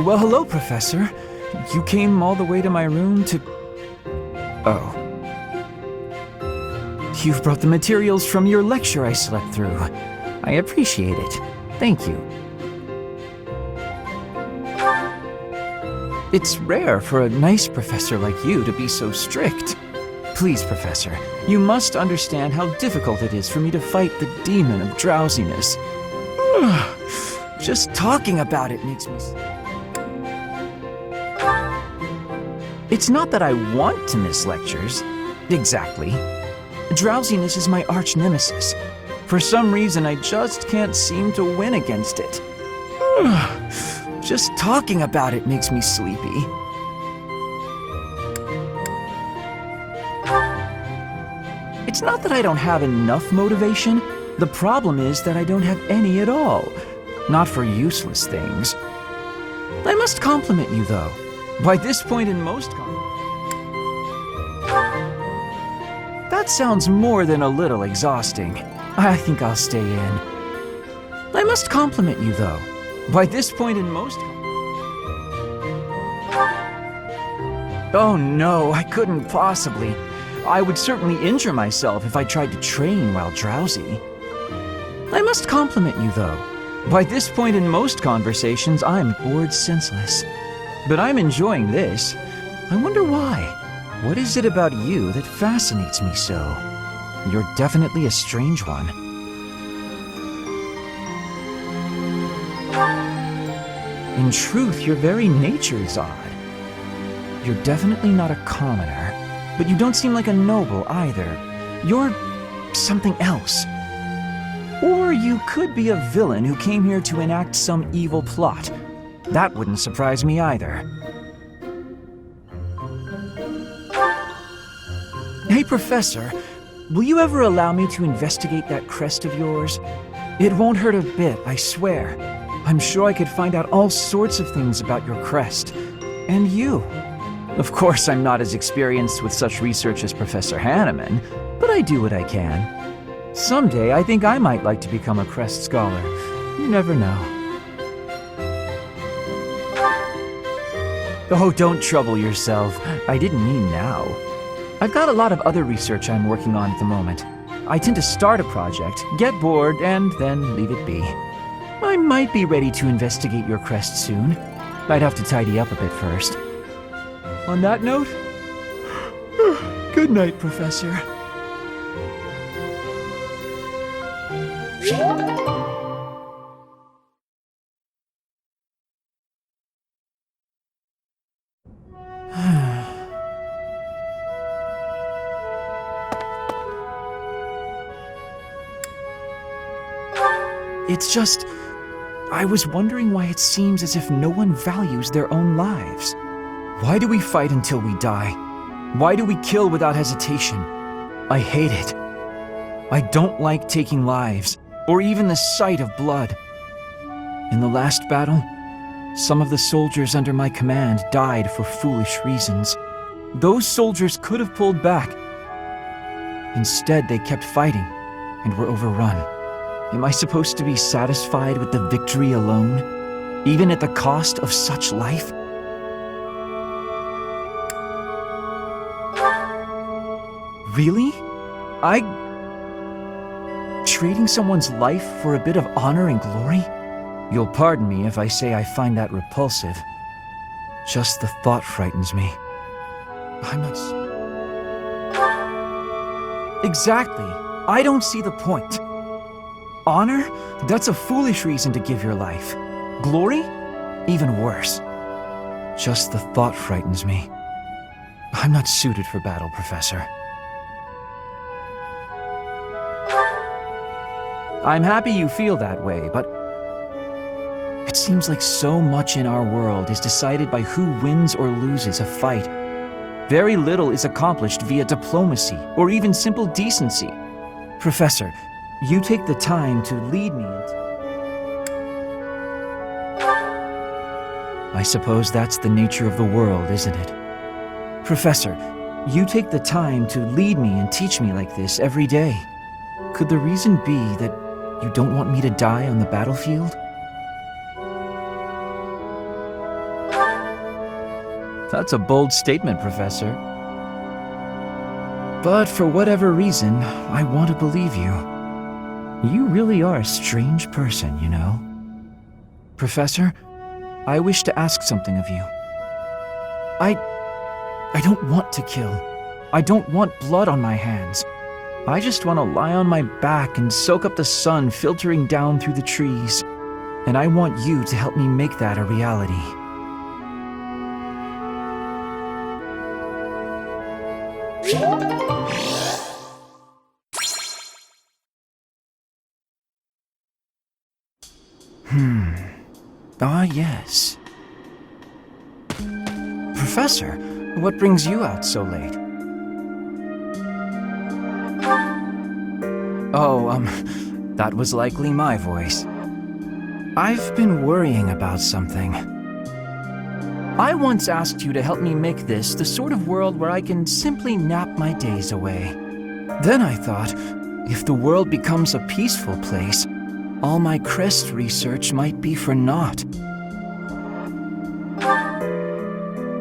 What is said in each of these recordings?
Well, hello, Professor. You came all the way to my room to... Oh. You've brought the materials from your lecture I slept through. I appreciate it. Thank you. It's rare for a nice professor like you to be so strict. Please, Professor, you must understand how difficult it is for me to fight the demon of drowsiness. Just talking about it makes me... It's not that I want to miss lectures. Exactly. Drowsiness is my arch nemesis. For some reason, I just can't seem to win against it. Just talking about it makes me sleepy. It's not that I don't have enough motivation. The problem is that I don't have any at all. Not for useless things. I must compliment you, though. By this point in most That sounds more than a little exhausting. I think I'll stay in. I must compliment you, though. By this point in most... Oh no, I couldn't possibly. I would certainly injure myself if I tried to train while drowsy. I must compliment you, though. By this point in most conversations, I'm bored senseless. But I'm enjoying this. I wonder why. What is it about you that fascinates me so? You're definitely a strange one. In truth, your very nature is odd. You're definitely not a commoner, but you don't seem like a noble either. You're something else. Or you could be a villain who came here to enact some evil plot. That wouldn't surprise me either. Hey, Professor, will you ever allow me to investigate that crest of yours? It won't hurt a bit, I swear. I'm sure I could find out all sorts of things about your crest. And you. Of course, I'm not as experienced with such research as Professor Hanneman, but I do what I can. Someday, I think I might like to become a crest scholar. You never know. Oh, don't trouble yourself. I didn't mean now. I've got a lot of other research I'm working on at the moment. I tend to start a project, get bored, and then leave it be. I might be ready to investigate your crest soon. I'd have to tidy up a bit first. On that note, good night, Professor. It's just, I was wondering why it seems as if no one values their own lives. Why do we fight until we die? Why do we kill without hesitation? I hate it. I don't like taking lives, or even the sight of blood. In the last battle, some of the soldiers under my command died for foolish reasons. Those soldiers could have pulled back. Instead, they kept fighting and were overrun. Am I supposed to be satisfied with the victory alone, even at the cost of such life? Really? Trading someone's life for a bit of honor and glory? You'll pardon me if I say I find that repulsive. Just the thought frightens me. I'm not... Exactly. I don't see the point. Honor? That's a foolish reason to give your life. Glory? Even worse. Just the thought frightens me. I'm not suited for battle, Professor. I'm happy you feel that way, but it seems like so much in our world is decided by who wins or loses a fight. Very little is accomplished via diplomacy or even simple decency. Professor, you take the time to lead me into... I suppose that's the nature of the world, isn't it? Professor, you take the time to lead me and teach me like this every day. Could the reason be that you don't want me to die on the battlefield? That's a bold statement, Professor. But for whatever reason, I want to believe you. You really are a strange person, you know. Professor, I wish to ask something of you. I don't want to kill. I don't want blood on my hands. I just want to lie on my back and soak up the sun filtering down through the trees. And I want you to help me make that a reality. Ah, yes. Professor, what brings you out so late? Oh, that was likely my voice. I've been worrying about something. I once asked you to help me make this the sort of world where I can simply nap my days away. Then I thought, if the world becomes a peaceful place, all my crest research might be for naught.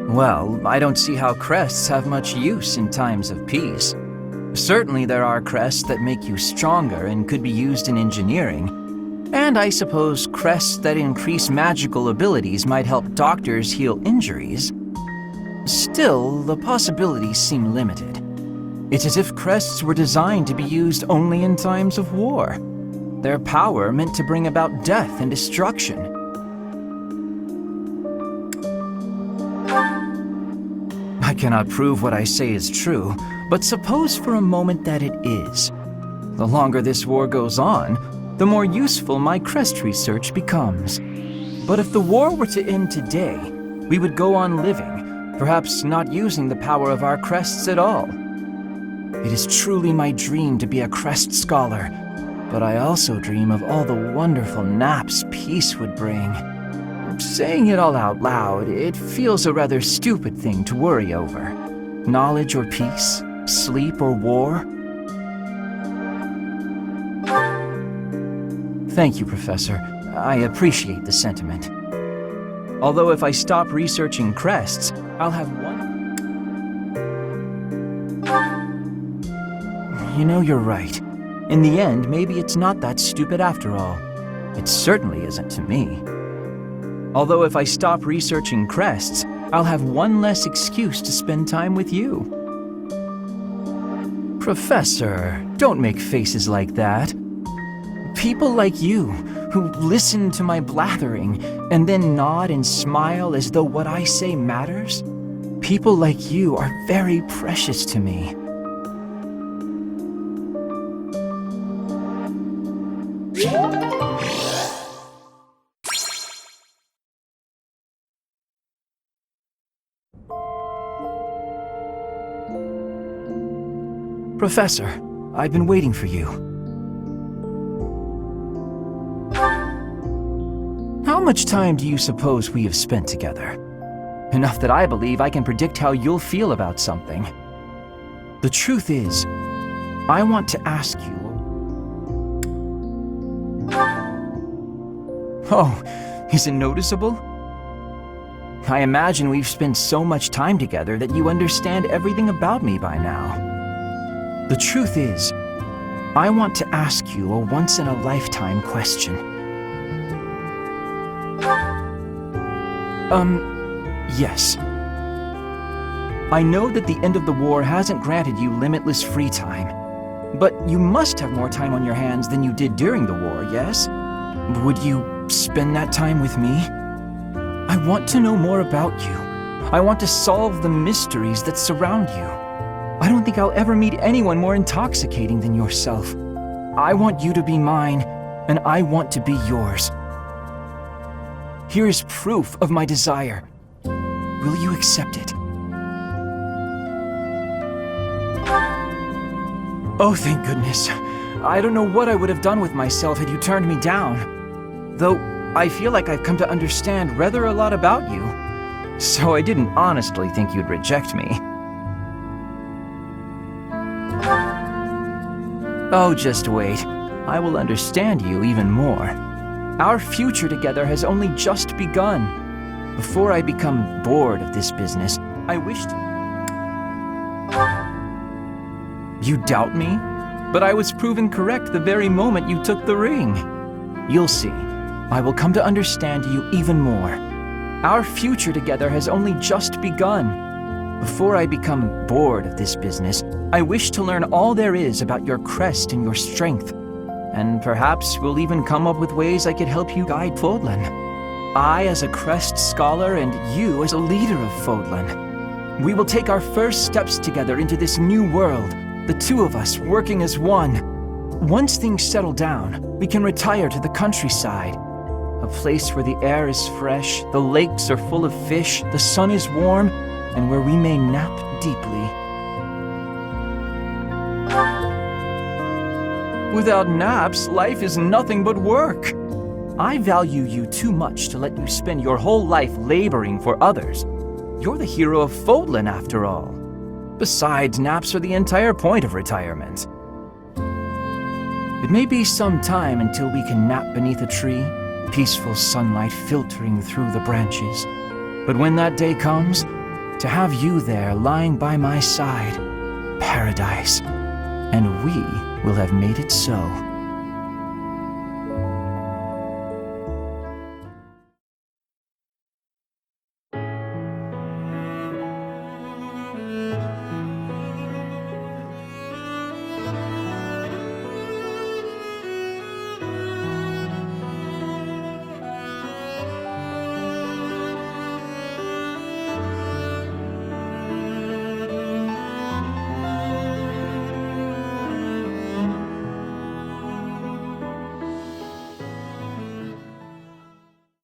Well, I don't see how crests have much use in times of peace. Certainly there are crests that make you stronger and could be used in engineering. And I suppose crests that increase magical abilities might help doctors heal injuries. Still, the possibilities seem limited. It's as if crests were designed to be used only in times of war. Their power meant to bring about death and destruction. I cannot prove what I say is true, but suppose for a moment that it is. The longer this war goes on, the more useful my crest research becomes. But if the war were to end today, we would go on living, perhaps not using the power of our crests at all. It is truly my dream to be a crest scholar, but I also dream of all the wonderful naps peace would bring. Saying it all out loud, it feels a rather stupid thing to worry over. Knowledge or peace, sleep or war. Thank you, Professor. I appreciate the sentiment. Although if I stop researching crests, I'll have one... You know, you're right. In the end, maybe it's not that stupid after all. It certainly isn't to me. Although if I stop researching crests, I'll have one less excuse to spend time with you. Professor, don't make faces like that. People like you, who listen to my blathering and then nod and smile as though what I say matters, people like you are very precious to me. Professor, I've been waiting for you. How much time do you suppose we have spent together? Enough that I believe I can predict how you'll feel about something. The truth is, I want to ask you... Oh, is it noticeable? I imagine we've spent so much time together that you understand everything about me by now. The truth is, I want to ask you a once-in-a-lifetime question. Yes. I know that the end of the war hasn't granted you limitless free time, but you must have more time on your hands than you did during the war, yes? Would you spend that time with me? I want to know more about you. I want to solve the mysteries that surround you. I don't think I'll ever meet anyone more intoxicating than yourself. I want you to be mine, and I want to be yours. Here is proof of my desire. Will you accept it? Oh, thank goodness. I don't know what I would have done with myself had you turned me down. Though, I feel like I've come to understand rather a lot about you. So I didn't honestly think you'd reject me. Oh, just wait. I will understand you even more. Our future together has only just begun. Before I become bored of this business, I wished... You doubt me? But I was proven correct the very moment you took the ring. You'll see. I will come to understand you even more. Our future together has only just begun. Before I become bored of this business, I wish to learn all there is about your crest and your strength. And perhaps we'll even come up with ways I could help you guide Fodlan. I as a crest scholar and you as a leader of Fodlan. We will take our first steps together into this new world, the two of us working as one. Once things settle down, we can retire to the countryside. A place where the air is fresh, the lakes are full of fish, the sun is warm, and where we may nap deeply. Without naps, life is nothing but work. I value you too much to let you spend your whole life laboring for others. You're the hero of Fodlan, after all. Besides, naps are the entire point of retirement. It may be some time until we can nap beneath a tree, peaceful sunlight filtering through the branches. But when that day comes, to have you there lying by my side, paradise. And we will have made it so.